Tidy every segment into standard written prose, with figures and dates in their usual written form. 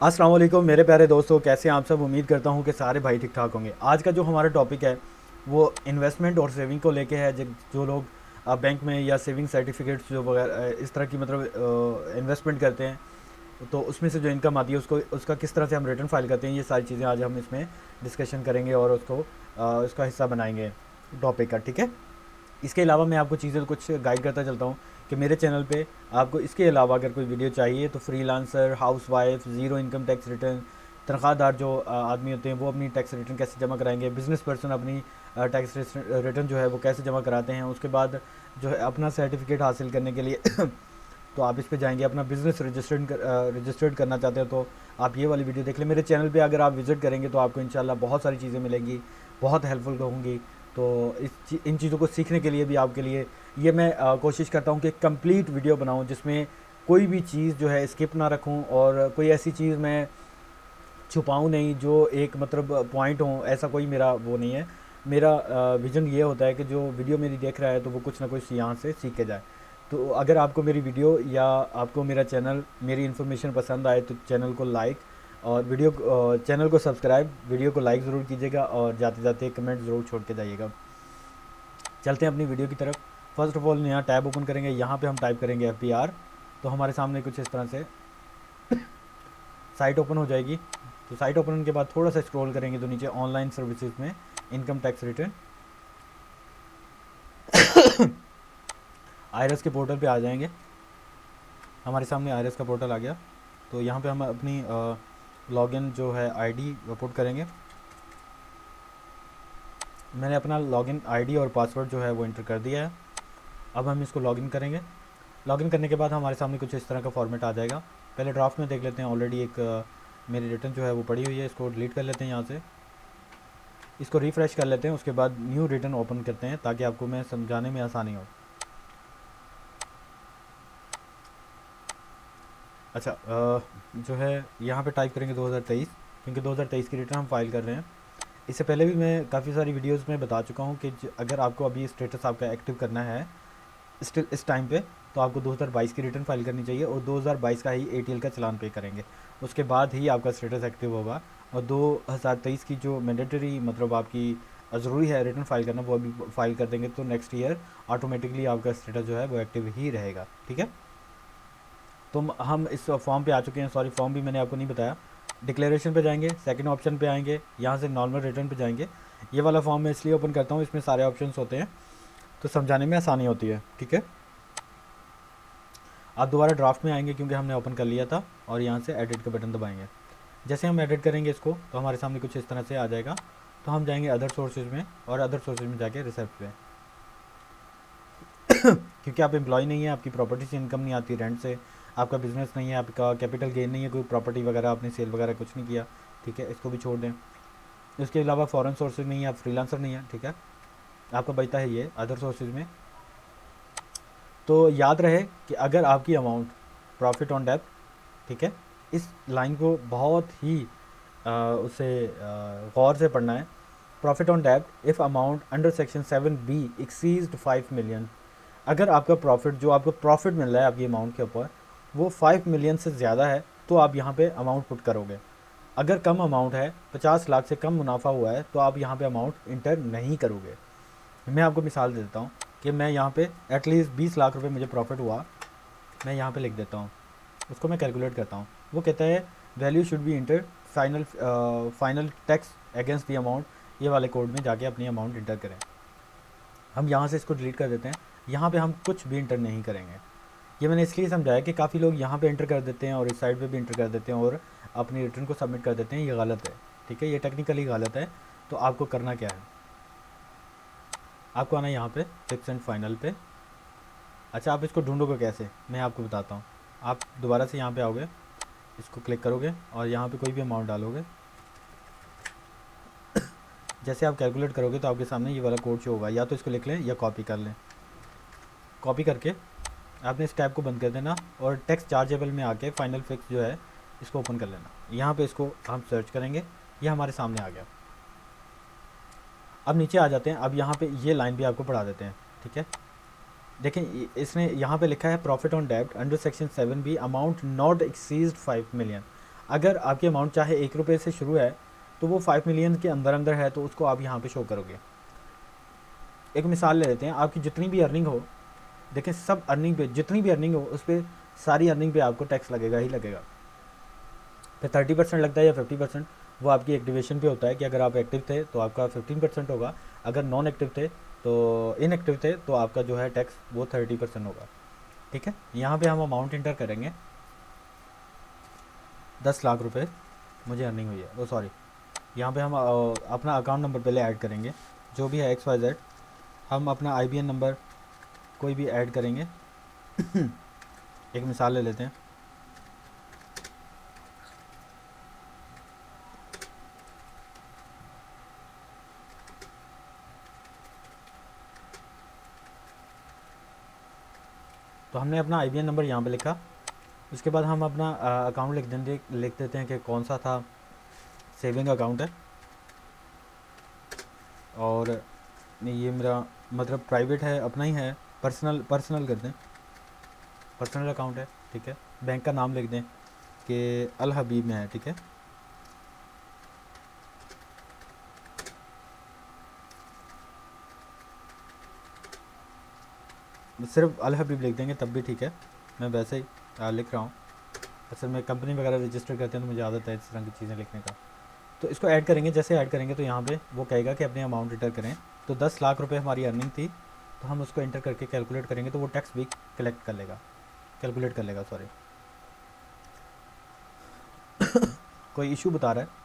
अस्सलाम वालेकुम मेरे प्यारे दोस्तों, कैसे हैं आप सब। उम्मीद करता हूं कि सारे भाई ठीक ठाक होंगे। आज का जो हमारा टॉपिक है वो इन्वेस्टमेंट और सेविंग को लेके है। जो लोग बैंक में या सेविंग सर्टिफिकेट्स जो वगैरह इस तरह की मतलब इन्वेस्टमेंट करते हैं, तो उसमें से जो इनकम आती है उसको उसका किस तरह से हम रिटर्न फाइल करते हैं, ये सारी चीज़ें आज हम इसमें डिस्कशन करेंगे और उसका हिस्सा बनाएंगे टॉपिक का। ठीक है। इसके अलावा मैं आपको चीज़ें कुछ गाइड करता चलता हूँ कि मेरे चैनल पे आपको इसके अलावा अगर कोई वीडियो चाहिए तो freelancer, housewife, zero income tax return, तनख्वाहदार जो आदमी होते हैं वो अपनी टैक्स रिटर्न कैसे जमा कराएंगे, बिजनेस पर्सन अपनी टैक्स रिटर्न जो है वो कैसे जमा कराते हैं, उसके बाद जो है अपना सर्टिफिकेट हासिल करने के लिए तो आप इस पे जाएंगे। अपना बिज़नेस रजिस्टर्ड करना चाहते हो तो आप ये वाली वीडियो देख लें। मेरे चैनल पे अगर आप विज़िट करेंगे तो आपको इंशाल्लाह बहुत सारी चीज़ें मिलेंगी, बहुत हेल्पफुल होंगी। तो इन चीज़ों को सीखने के लिए भी आपके लिए ये मैं कोशिश करता हूँ कि कंप्लीट वीडियो बनाऊँ जिसमें कोई भी चीज़ जो है स्किप ना रखूँ और कोई ऐसी चीज़ मैं छुपाऊँ नहीं जो एक मतलब पॉइंट हो, ऐसा कोई मेरा वो नहीं है। मेरा विज़न ये होता है कि जो वीडियो मेरी देख रहा है तो वो कुछ ना कुछ यहाँ से सीख के जाए। तो अगर आपको मेरी वीडियो या आपको मेरा चैनल, मेरी इन्फॉर्मेशन पसंद आए तो चैनल को लाइक और चैनल को सब्सक्राइब, वीडियो को लाइक ज़रूर कीजिएगा और जाते जाते कमेंट ज़रूर छोड़ के जाइएगा। चलते हैं अपनी वीडियो की तरफ। फर्स्ट ऑफ ऑल नया टैब ओपन करेंगे, यहाँ पे हम टाइप करेंगे FBR। तो हमारे सामने कुछ इस तरह से साइट ओपन हो जाएगी। तो साइट ओपन होने के बाद थोड़ा सा स्क्रॉल करेंगे तो नीचे ऑनलाइन सर्विसेज में इनकम टैक्स रिटर्न आयरस के पोर्टल पे आ जाएंगे। हमारे सामने आयरस का पोर्टल आ गया। तो यहाँ पे हम अपनी लॉगिन जो है आईडी पुट करेंगे। मैंने अपना लॉगिन आईडी और पासवर्ड जो है वो इंटर कर दिया है। अब हम इसको लॉगिन करेंगे। लॉगिन करने के बाद हमारे सामने कुछ इस तरह का फॉर्मेट आ जाएगा। पहले ड्राफ्ट में देख लेते हैं। ऑलरेडी एक मेरी रिटर्न जो है वो पड़ी हुई है, इसको डिलीट कर लेते हैं यहाँ से। इसको रिफ़्रेश कर लेते हैं, उसके बाद न्यू रिटर्न ओपन करते हैं ताकि आपको मैं समझाने में आसानी हो। अच्छा, जो है यहाँ पे टाइप करेंगे 2023, क्योंकि 2023 की रिटर्न हम फाइल कर रहे हैं। इससे पहले भी मैं काफ़ी सारी वीडियोस में बता चुका हूँ कि अगर आपको अभी स्टेटस आपका एक्टिव करना है स्टिल इस टाइम पे, तो आपको 2022 की रिटर्न फाइल करनी चाहिए और 2022 का ही ATL का चलान पे करेंगे। उसके बाद ही आपका स्टेटस एक्टिव होगा। और 2023 की जो मैंडेटरी मतलब आपकी ज़रूरी है रिटर्न फाइल करना, वो अभी फाइल कर देंगे तो नेक्स्ट ईयर ऑटोमेटिकली आपका स्टेटस जो है वो एक्टिव ही रहेगा। ठीक है। तो हम इस फॉर्म पे आ चुके हैं। सॉरी, फॉर्म भी मैंने आपको नहीं बताया। डिक्लेरेशन पे जाएंगे, सेकंड ऑप्शन पे आएंगे, यहाँ से नॉर्मल रिटर्न पे जाएंगे। ये वाला फॉर्म मैं इसलिए ओपन करता हूँ, इसमें सारे ऑप्शंस होते हैं तो समझाने में आसानी होती है। ठीक है। आप दोबारा ड्राफ्ट में आएंगे क्योंकि हमने ओपन कर लिया था और यहाँ से एडिट का बटन दबाएंगे। जैसे हम एडिट करेंगे इसको तो हमारे सामने कुछ इस तरह से आ जाएगा। तो हम जाएंगे अदर सोर्सेज में और अदर सोर्सेज में जाके रिसिप्ट पे। क्योंकि आप एम्प्लॉय नहीं है, आपकी प्रॉपर्टी से इनकम नहीं आती, रेंट से, आपका बिजनेस नहीं है, आपका कैपिटल गेन नहीं है, कोई प्रॉपर्टी वगैरह आपने सेल वगैरह कुछ नहीं किया। ठीक है, इसको भी छोड़ दें। इसके अलावा फॉरेन सोर्सेज नहीं है, आप फ्रीलांसर नहीं है। ठीक है, आपका बचता है ये अदर सोर्सेज में। तो याद रहे कि अगर आपकी अमाउंट प्रॉफिट ऑन डेप्थ, ठीक है, इस लाइन को बहुत ही उसे गौर से पढ़ना है। प्रॉफिट ऑन डेप्ट if amount under section 7B exceeds 5 million. अगर आपका प्रॉफिट, जो आपको प्रॉफिट मिल रहा है आपकी अमाउंट के ऊपर, वो 5 मिलियन से ज़्यादा है तो आप यहाँ पे अमाउंट पुट करोगे। अगर कम अमाउंट है, 50 लाख से कम मुनाफा हुआ है, तो आप यहाँ पे अमाउंट इंटर नहीं करोगे। मैं आपको मिसाल दे देता हूँ कि मैं यहाँ पे एटलीस्ट 20 लाख रुपए मुझे प्रॉफिट हुआ, मैं यहाँ पे लिख देता हूँ, उसको मैं कैलकुलेट करता हूँ। वो कहता है value should be inter final tax against the amount. ये वाले कोड में जाके अपनी अमाउंट इंटर करें। हम यहाँ से इसको डिलीट कर देते हैं। यहाँ पे हम कुछ भी इंटर नहीं करेंगे। ये मैंने इसलिए समझाया कि काफ़ी लोग यहाँ पे इंटर कर देते हैं और इस साइड पे भी इंटर कर देते हैं और अपनी रिटर्न को सबमिट कर देते हैं। ये गलत है। ठीक है, ये टेक्निकली गलत है। तो आपको करना क्या है, आपको आना है यहाँ पे फिक्स एंड फाइनल पे। अच्छा, आप इसको ढूंढोगे कैसे, मैं आपको बताता हूँ। आप दोबारा से यहाँ पे आओगे, इसको क्लिक करोगे और यहाँ पे कोई भी अमाउंट डालोगे। जैसे आप कैलकुलेट करोगे तो आपके सामने ये वाला कोड शो होगा, या तो इसको लिख लें या कॉपी कर लें। कॉपी करके आपने इस टैब को बंद कर देना और टेक्स्ट चार्जेबल में आके फाइनल फिक्स जो है इसको ओपन कर लेना। यहाँ पे इसको हम सर्च करेंगे, ये हमारे सामने आ गया। अब नीचे आ जाते हैं। अब यहाँ पे ये लाइन भी आपको पढ़ा देते हैं। ठीक है, देखें इसने यहाँ पे लिखा है प्रॉफिट ऑन डेब्ट under section 7B amount not exceeds 5 million. अगर आपकी अमाउंट चाहे 1 रुपये से शुरू है तो वो 5 मिलियन के अंदर अंदर है, तो उसको आप यहाँ पे शो करोगे। एक मिसाल ले लेते हैं, आपकी जितनी भी अर्निंग हो, देखें सब अर्निंग पे, जितनी भी अर्निंग हो उस पर, सारी अर्निंग पे आपको टैक्स लगेगा ही लगेगा। फिर 30% लगता है या 50%, वो आपकी एक्टिवेशन पे होता है कि अगर आप एक्टिव थे तो आपका 15% होगा, अगर नॉन एक्टिव थे तो इनएक्टिव थे तो आपका जो है टैक्स वो 30% होगा। ठीक है, यहाँ पे हम अमाउंट इंटर करेंगे, 10 लाख रुपए मुझे अर्निंग हुई है, वो सॉरी, यहाँ पे हम अपना अकाउंट नंबर पहले ऐड करेंगे, जो भी है XYZ। हम अपना IBN नंबर कोई भी ऐड करेंगे। एक मिसाल ले लेते हैं, तो हमने अपना IBN नंबर यहाँ पे लिखा। उसके बाद हम अपना अकाउंट लिख देते हैं कि कौन सा था, सेविंग अकाउंट है, और नहीं ये मेरा मतलब प्राइवेट है, अपना ही है, पर्सनल कर दें, पर्सनल अकाउंट है। ठीक है, बैंक का नाम लिख दें कि अल हबीब में है। ठीक है, सिर्फ अल हबीब लिख देंगे तब भी ठीक है, मैं वैसे ही लिख रहा हूँ। असल में कंपनी वगैरह रजिस्टर करते हैं तो मुझे आदत है इस तरह की चीज़ें लिखने का। तो इसको ऐड करेंगे, जैसे ऐड करेंगे तो यहाँ पे वो कहेगा कि अपने अमाउंट इंटर करें। तो 10 लाख रुपए हमारी अर्निंग थी, तो हम उसको इंटर करके कैलकुलेट करेंगे तो वो टैक्स भी कलेक्ट कर लेगा, कैलकुलेट कर लेगा, सॉरी। कोई इशू बता रहा है?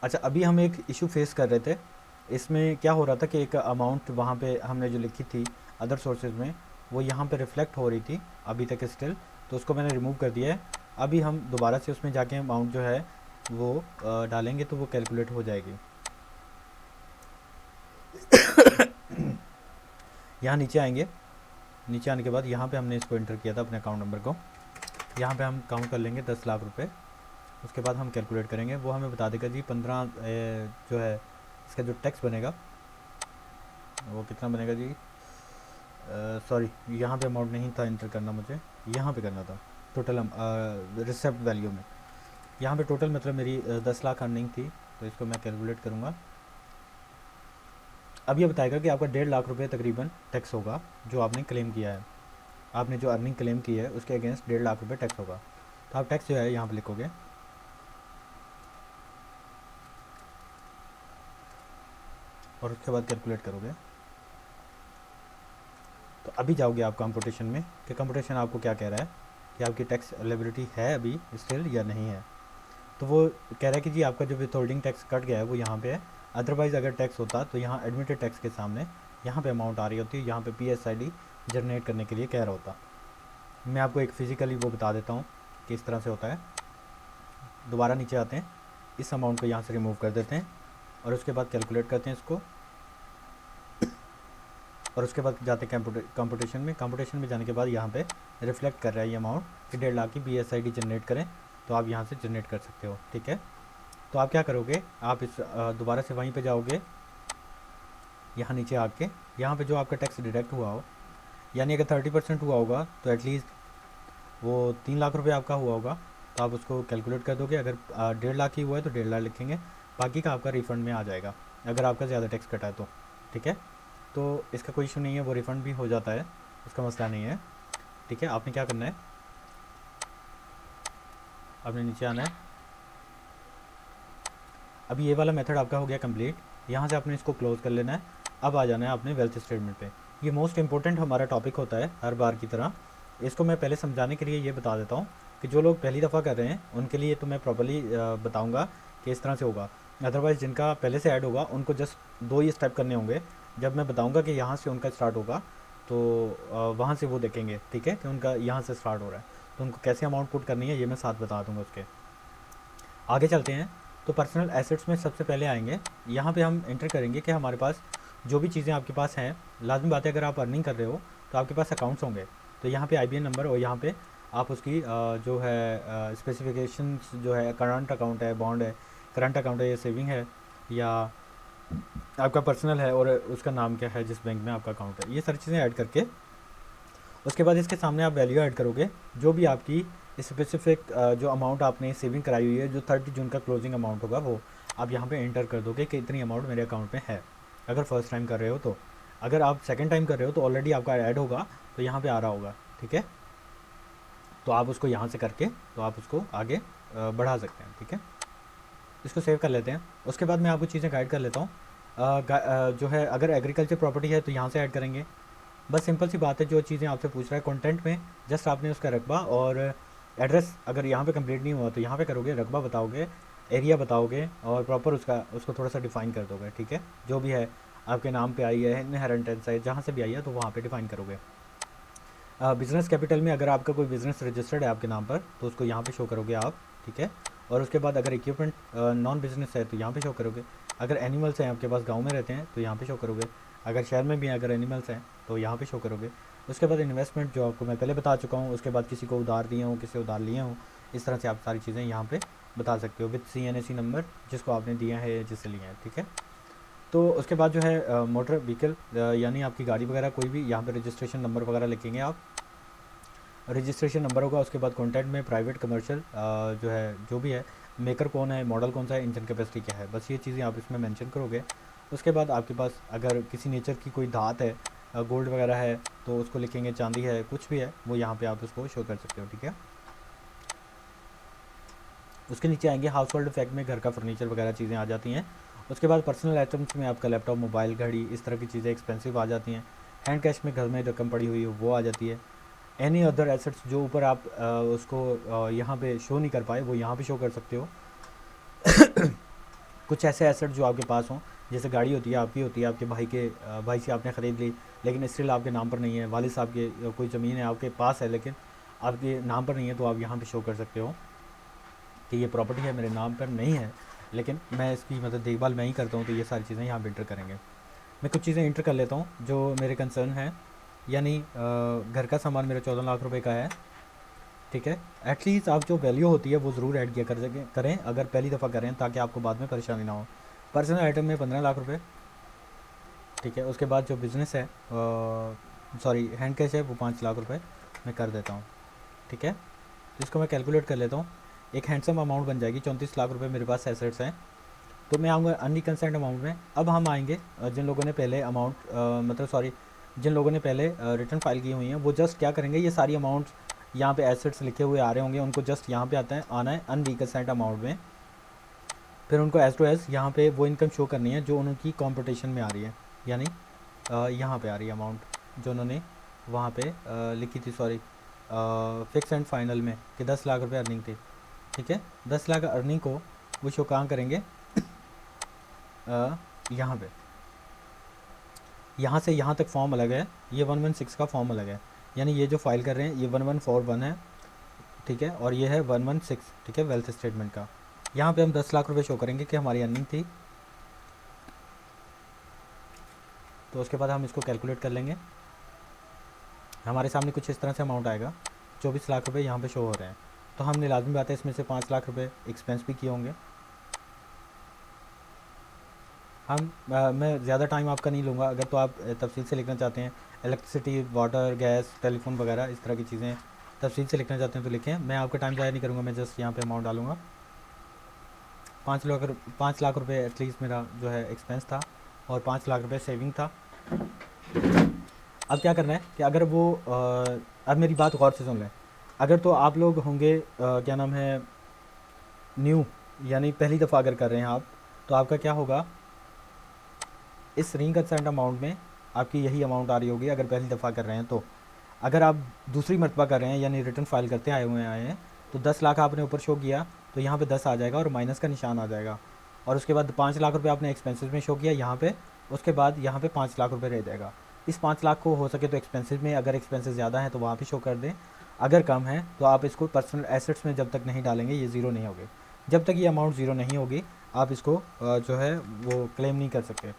अच्छा, अभी हम एक इशू फेस कर रहे थे, इसमें क्या हो रहा था कि एक अमाउंट वहाँ पे हमने जो लिखी थी अदर सोर्सेज में, वो यहाँ पे रिफ्लेक्ट हो रही थी अभी तक स्टिल, तो उसको मैंने रिमूव कर दिया है। अभी हम दोबारा से उसमें जाके अमाउंट जो है वो डालेंगे तो वो कैलकुलेट हो जाएगी। यहाँ नीचे आएंगे, नीचे आने के बाद यहाँ पे हमने इसको एंटर किया था अपने अकाउंट नंबर को, यहाँ पे हम काउंट कर लेंगे 10 लाख रुपए। उसके बाद हम कैलकुलेट करेंगे, वो हमें बता देगा जी 15 जो है इसका जो टैक्स बनेगा वो कितना बनेगा जी। सॉरी, यहाँ पे अमाउंट नहीं था इंटर करना, मुझे यहाँ पे करना था टोटल रिसिप्ट वैल्यू में। यहाँ पे टोटल मतलब मेरी 10 लाख अर्निंग थी, तो इसको मैं कैलकुलेट करूँगा। अब ये बताएगा कि आपका 1.5 लाख रुपए तकरीबन टैक्स होगा जो आपने क्लेम किया है, आपने जो अर्निंग क्लेम की है उसके अगेंस्ट 1.5 लाख रुपए टैक्स होगा। तो आप टैक्स जो है यहाँ पे लिखोगे, और उसके बाद कैलकुलेट करोगे। तो अभी जाओगे आप कंप्यूटेशन में कि कंप्यूटेशन आपको क्या कह रहा है कि आपकी टैक्स एलिजिबिलिटी है अभी स्टिल या नहीं है। तो वो कह रहा है कि जी आपका जो विथहोल्डिंग टैक्स कट गया है वो यहाँ पे है, अदरवाइज़ अगर टैक्स होता तो यहाँ एडमिटेड टैक्स के सामने यहाँ पे अमाउंट आ रही होती है, यहाँ पे PSID जनरेट करने के लिए कह रहा होता। मैं आपको एक फ़िज़िकली वो बता देता हूँ कि इस तरह से होता है। दोबारा नीचे आते हैं, इस अमाउंट को यहाँ से रिमूव कर देते हैं और उसके बाद कैलकुलेट करते हैं इसको, और उसके बाद जाते हैं कंप्यूटेशन में। कंप्यूटेशन में जाने के बाद यहाँ पे रिफ्लेक्ट कर रहा है ये अमाउंट कि 1.5 लाख की PSID जनरेट करें, तो आप यहाँ से जनरेट कर सकते हो। ठीक है, तो आप क्या करोगे, आप इस दोबारा से वहीं पे जाओगे, यहाँ नीचे आके यहाँ पे जो आपका टैक्स डिडक्ट हुआ हो, यानी अगर 30% हुआ होगा तो एटलीस्ट वो 3 लाख रुपए आपका हुआ होगा, तो आप उसको कैलकुलेट कर दोगे। अगर 1.5 लाख ही हुआ है तो 1.5 लाख लिखेंगे, बाकी का आपका रिफ़ंड में आ जाएगा अगर आपका ज़्यादा टैक्स कटा है तो। ठीक है, तो इसका कोई इशू नहीं है, वो रिफ़ंड भी हो जाता है, उसका मसला नहीं है। ठीक है, आपने क्या करना है, आपने नीचे आना है। अभी ये वाला मेथड आपका हो गया कंप्लीट, यहाँ से आपने इसको क्लोज़ कर लेना है। अब आ जाना है अपने वेल्थ स्टेटमेंट पे। ये मोस्ट इंपॉर्टेंट हमारा टॉपिक होता है हर बार की तरह। इसको मैं पहले समझाने के लिए ये बता देता हूँ कि जो लोग पहली दफ़ा कर रहे हैं उनके लिए तो मैं प्रॉपर्ली बताऊँगा कि इस तरह से होगा। अदरवाइज़ जिनका पहले से ऐड होगा उनको जस्ट 2 ही स्टेप करने होंगे। जब मैं बताऊँगा कि यहाँ से उनका स्टार्ट होगा तो वहाँ से वो देखेंगे, ठीक है, कि उनका यहाँ से स्टार्ट हो रहा है, तो उनको कैसे अमाउंट पुट करनी है ये मैं साथ बता दूँगा उसके। आगे चलते हैं, तो पर्सनल एसेट्स में सबसे पहले आएंगे। यहाँ पे हम एंटर करेंगे कि हमारे पास जो भी चीज़ें आपके पास हैं, लाजमी बात है अगर आप अर्निंग कर रहे हो तो आपके पास अकाउंट्स होंगे। तो यहाँ पे आईबीएन नंबर और यहाँ पे आप उसकी जो है स्पेसिफिकेशंस जो है, करंट अकाउंट है, बॉन्ड है, करंट अकाउंट है, ये सेविंग है या आपका पर्सनल है, और उसका नाम क्या है जिस बैंक में आपका अकाउंट है, ये सारी चीज़ें ऐड करके उसके बाद इसके सामने आप वैल्यू ऐड करोगे। जो भी आपकी स्पेसिफिक जो अमाउंट आपने सेविंग कराई हुई है, जो 30 जून का क्लोजिंग अमाउंट होगा, वो आप यहाँ पे एंटर कर दोगे कि इतनी अमाउंट मेरे अकाउंट में है, अगर फर्स्ट टाइम कर रहे हो तो। अगर आप सेकंड टाइम कर रहे हो तो ऑलरेडी आपका ऐड होगा, तो यहाँ पे आ रहा होगा। ठीक है, तो आप उसको यहाँ से करके तो आप उसको आगे बढ़ा सकते हैं। ठीक है, इसको सेव कर लेते हैं। उसके बाद मैं आपको चीज़ें गाइड कर लेता हूँ। जो है अगर एग्रीकल्चर प्रॉपर्टी है तो यहाँ से ऐड करेंगे। बस सिंपल सी बात है, जो चीज़ें आपसे पूछ रहा है कंटेंट में, जस्ट आपने उसका रकबा और एड्रेस अगर यहाँ पे कंप्लीट नहीं हुआ तो यहाँ पे करोगे, रकबा बताओगे, एरिया बताओगे और प्रॉपर उसको थोड़ा सा डिफाइन कर दोगे। ठीक है, जो भी है आपके नाम पे आई है, इनहेरिटेंस है, जहाँ से भी आई है तो वहाँ पे डिफाइन करोगे। बिज़नेस कैपिटल में अगर आपका कोई बिज़नेस रजिस्टर्ड है आपके नाम पर तो उसको यहाँ पे शो करोगे आप। ठीक है, और उसके बाद अगर इक्विपमेंट नॉन बिज़नेस है तो यहाँ पे शो करोगे। अगर एनिमल्स हैं आपके पास, गांव में रहते हैं तो यहाँ पे शो करोगे। अगर शहर में भी अगर एनिमल्स हैं तो यहाँ पे शो करोगे। उसके बाद इन्वेस्टमेंट जो आपको मैं पहले बता चुका हूँ। उसके बाद किसी को उधार दिए हों, किसी उधार लिए हों, इस तरह से आप सारी चीज़ें यहाँ पे बता सकते हो विद CNAC नंबर जिसको आपने दिया है, जिससे लिया है। ठीक है, तो उसके बाद जो है मोटर व्हीकल यानी आपकी गाड़ी वगैरह कोई भी, यहाँ पे रजिस्ट्रेशन नंबर वगैरह लिखेंगे आप, रजिस्ट्रेशन नंबर होगा। उसके बाद कॉन्टैक्ट में प्राइवेट कमर्शियल जो है जो भी है, मेकर कौन है, मॉडल कौन सा है, इंजन कैपेसिटी क्या है, बस ये चीज़ें आप इसमें मेंशन करोगे। उसके बाद आपके पास अगर किसी नेचर की कोई धात है, गोल्ड वगैरह है तो उसको लिखेंगे, चांदी है, कुछ भी है वो यहाँ पे आप उसको शो कर सकते हो। ठीक है, उसके नीचे आएंगे हाउस होल्ड इफेक्ट में घर का फर्नीचर वगैरह चीज़ें आ जाती हैं। उसके बाद पर्सनल आइटम्स में आपका लैपटॉप, मोबाइल, घड़ी, इस तरह की चीज़ें एक्सपेंसिव आ जाती हैं। हैंड कैश में घर में रकम पड़ी हुई है वो आ जाती है। एनी अदर एसेट्स जो ऊपर आप उसको यहाँ पे शो नहीं कर पाए वो यहाँ पे शो कर सकते हो। कुछ ऐसे एसेट जो आपके पास हों, जैसे गाड़ी होती है, आपकी होती है, आपके भाई से आपने ख़रीद ली लेकिन स्टिल आपके नाम पर नहीं है, वालिद साहब के कोई ज़मीन है आपके पास है लेकिन आपके नाम पर नहीं है, तो आप यहाँ पे शो कर सकते हो कि ये प्रॉपर्टी है, मेरे नाम पर नहीं है लेकिन मैं इसकी मतलब देखभाल मैं ही करता हूँ। तो ये सारी चीज़ें यहाँ पे इंटर करेंगे। मैं कुछ चीज़ें इंटर कर लेता हूँ जो मेरे कंसर्न है, यानी घर का सामान मेरा 14 लाख रुपए का है। ठीक है, एटलीस्ट आप जो वैल्यू होती है वो ज़रूर ऐड किया करें अगर पहली दफ़ा करें, ताकि आपको बाद में परेशानी ना हो। पर्सनल आइटम में 15 लाख रुपए। ठीक है, उसके बाद जो बिज़नेस है सॉरी हैंड कैश है वो 5 लाख रुपए मैं कर देता हूँ। ठीक है, तो इसको मैं कैलकुलेट कर लेता हूँ, एक हैंडसम अमाउंट बन जाएगी। 34 लाख रुपए मेरे पास एसेट्स हैं। तो मैं आऊँगा अनरिकंसर्न्ड अमाउंट में। अब हम आएंगे जिन लोगों ने पहले अमाउंट मतलब सॉरी जिन लोगों ने पहले रिटर्न फाइल की हुई हैं वो जस्ट क्या करेंगे, ये सारी अमाउंट्स यहाँ पे एसेट्स लिखे हुए आ रहे होंगे, उनको जस्ट यहाँ पे आना है अनरिकंसर्न्ड अमाउंट में। फिर उनको एज टू एज यहाँ पे वो इनकम शो करनी है जो उनकी कॉम्पिटिशन में आ रही है, यानी यहाँ पे आ रही है अमाउंट जो उन्होंने वहाँ पे लिखी थी, सॉरी फिक्स एंड फाइनल में कि 10 लाख रुपए अर्निंग थी। ठीक है, 10 लाख अर्निंग को वो शो कहाँ करेंगे, यहाँ पे, यहाँ से यहाँ तक फॉर्म अलग है, ये 116 का फॉर्म अलग है, यानी ये जो फाइल कर रहे हैं ये 1141 है। ठीक है, और ये है 116। ठीक है, वेल्थ स्टेटमेंट का यहाँ पे हम 10 लाख रुपए शो करेंगे कि हमारी अर्निंग थी। तो उसके बाद हम इसको कैलकुलेट कर लेंगे, हमारे सामने कुछ इस तरह से अमाउंट आएगा। 24 लाख रुपए यहाँ पे शो हो रहे हैं। तो हमने लाजमी बात है इसमें से 5 लाख रुपए एक्सपेंस भी किए होंगे। मैं ज़्यादा टाइम आपका नहीं लूँगा। अगर तो आप तफसील से लिखना चाहते हैं, इलेक्ट्रिसिटी, वाटर, गैस, टेलीफोन वगैरह इस तरह की चीज़ें तफसील से लिखना चाहते हैं तो लिखें। मैं आपका टाइम ज़ाया नहीं करूँगा, मैं जस्ट यहाँ पे अमाउंट डालूँगा। 5 लाख रुपए एटलीस्ट मेरा जो है एक्सपेंस था और 5 लाख रुपए सेविंग था। अब क्या करना है कि अगर वो अब मेरी बात गौर से सुन लें। अगर तो आप लोग होंगे क्या नाम है, न्यू, यानी पहली दफ़ा अगर कर रहे हैं आप, तो आपका क्या होगा, इस रिंग कंसेंट अमाउंट में आपकी यही अमाउंट आ रही होगी अगर पहली दफ़ा कर रहे हैं तो। अगर आप दूसरी मरतबा कर रहे हैं यानी रिटर्न फाइल करते आए हैं तो 10 लाख आपने ऊपर शो किया तो यहाँ पे 10 आ जाएगा और माइनस का निशान आ जाएगा। और उसके बाद 5 लाख रुपए आपने एक्सपेंसेस में शो किया यहाँ पे, उसके बाद यहाँ पे 5 लाख रुपए रह जाएगा। इस 5 लाख को हो सके तो एक्सपेंसेस में, अगर एक्सपेंसेस ज़्यादा हैं तो वहाँ पे शो कर दें, अगर कम है तो आप इसको पर्सनल एसेट्स में जब तक नहीं डालेंगे ये ज़ीरो नहीं होगी। जब तक ये अमाउंट ज़ीरो नहीं होगी आप इसको जो है वो क्लेम नहीं कर सकते,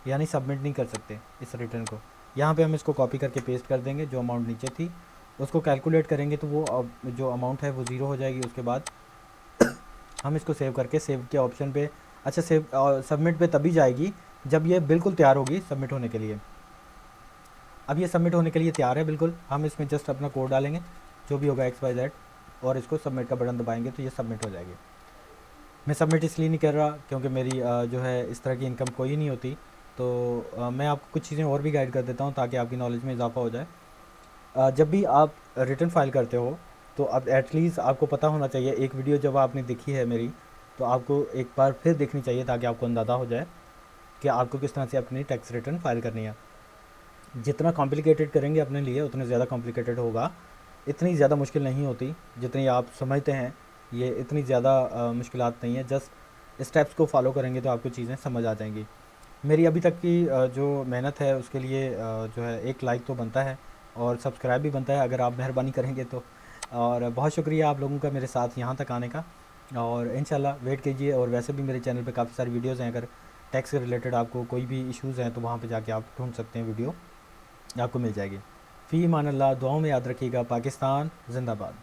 यानी सबमिट नहीं कर सकते इस रिटर्न को। यहाँ पे हम इसको कॉपी करके पेस्ट कर देंगे, जो अमाउंट नीचे थी उसको कैलकुलेट करेंगे तो वो जो अमाउंट है वो ज़ीरो हो जाएगी। उसके बाद हम इसको सेव करके सेव के ऑप्शन पे, अच्छा सेव सबमिट पे तभी जाएगी जब ये बिल्कुल तैयार होगी सबमिट होने के लिए। अब ये सबमिट होने के लिए तैयार है बिल्कुल, हम इसमें जस्ट अपना कोड डालेंगे जो भी होगा XYZ और इसको सबमिट का बटन दबाएंगे तो ये सबमिट हो जाएगी। मैं सबमिट इसलिए नहीं कर रहा क्योंकि मेरी जो है इस तरह की इनकम कोई नहीं होती, तो मैं आपको कुछ चीज़ें और भी गाइड कर देता हूँ ताकि आपकी नॉलेज में इजाफा हो जाए। जब भी आप रिटर्न फाइल करते हो तो अब एटलीस्ट आपको पता होना चाहिए, एक वीडियो जब आपने देखी है मेरी तो आपको एक बार फिर देखनी चाहिए ताकि आपको अंदाज़ा हो जाए कि आपको किस तरह से अपनी टैक्स रिटर्न फाइल करनी है। जितना कॉम्प्लिकेटेड करेंगे अपने लिए उतना ज़्यादा कॉम्प्लिकेटेड होगा, इतनी ज़्यादा मुश्किल नहीं होती जितनी आप समझते हैं। ये इतनी ज़्यादा मुश्किलात नहीं है, जस्ट स्टेप्स को फॉलो करेंगे तो आपको चीज़ें समझ आ जाएंगी। मेरी अभी तक की जो मेहनत है उसके लिए जो है एक लाइक तो बनता है और सब्सक्राइब भी बनता है अगर आप मेहरबानी करेंगे तो। और बहुत शुक्रिया आप लोगों का मेरे साथ यहाँ तक आने का, और इंशाल्लाह वेट कीजिए। और वैसे भी मेरे चैनल पे काफ़ी सारी वीडियोज़ हैं, अगर टैक्स से रिलेटेड आपको कोई भी इश्यूज़ हैं तो वहाँ पे जाके आप ढूंढ सकते हैं, वीडियो आपको मिल जाएगी। फ़ी मान अल्लाह, दुआओं में याद रखिएगा। पाकिस्तान जिंदाबाद।